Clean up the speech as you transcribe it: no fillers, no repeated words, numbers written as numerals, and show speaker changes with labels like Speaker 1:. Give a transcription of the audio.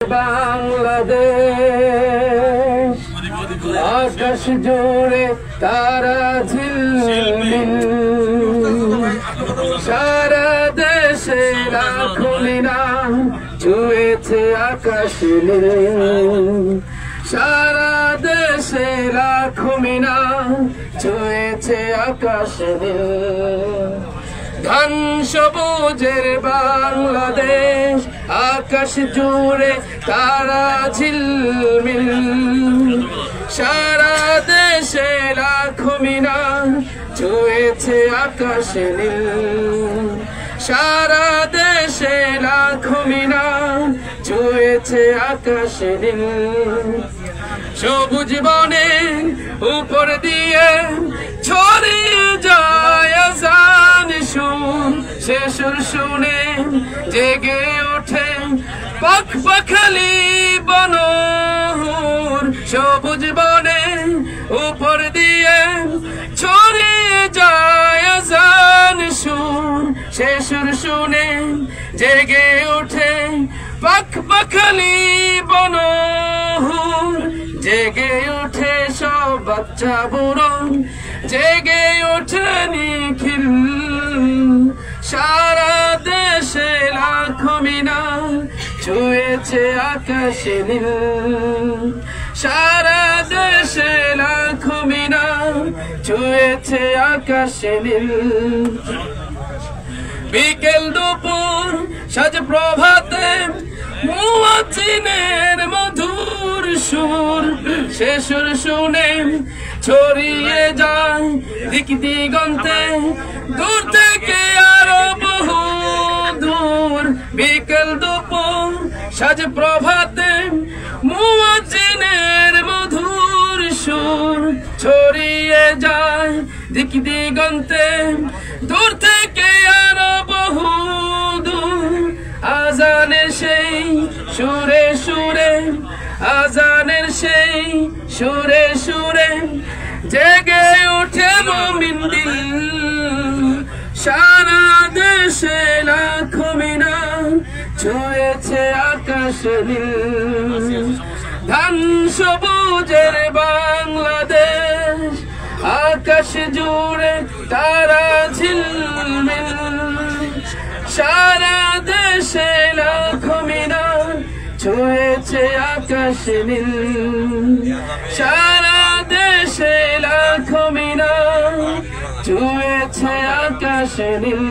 Speaker 1: বাংলাদেশ আকাশ জুড়ে তারা ঝিলমিল সারা দেশে লাখো মিনার ছুঁয়েছে আকাশ নীল সারা দেশে লাখো মিনার ছুঁয়েছে আকাশ নীল ধান সবুজের বাংলাদেশ আকাশ জুড়ে তারা ঝিলমিল সারা দেশে লাখো মিনার ছুঁয়েছে আকাশ নীল সারা দেশে লাখো মিনার ছুঁয়েছে আকাশ নীল সবুজ বনের উপর দিয়ে ছড়িয়ে যায় আযান সুর সে সুর শুনে জেগে ওঠে পাখ পাখালি বনহুর সবুজ বনের উপর দিয়ে ছড়িয়ে যায় আযান সুর সে সুর শুনে জেগে ওঠে পাখ পাখালি বনহুর জেগে ওঠে সব বাচ্চা বুড়ো জেগে ওঠে নিখিল সারা দেশে লাখো মিনার ছুঁয়েছে আকাশ নীল সারা দেশে লাখো মিনার ছুঁয়েছে আকাশ নীল বিকেল দুপুর সাজ প্রভাতে মুয়াজ্জিনের মধুর সুর সে সুর শুনে ছড়িয়ে যায় দিক দিগন্তে দূর থেকে আরো বহু দূর বিকেল দুপুর সাজ প্রভাতে মুয়াজ্জিনের মধুর সুর ছড়িয়ে যায় দিক দিগন্তে দূর থেকে আরো বহু দূর আযানের সেই সুরে সুরে আযানের সেই সুরে সুরে জেগে ওঠে মুমিন দিল সারা দেশে লাখো মিনার ছুঁয়েছে আকাশ নীল ধান সবুজের বাংলাদেশ আকাশ জুড়ে তারা ঝিলমিল সারা দেশে লাখো মিনার ছুঁয়েছে আকাশ নীল সারা দেশে লাখো মিনার ছুঁয়েছে আকাশ নীল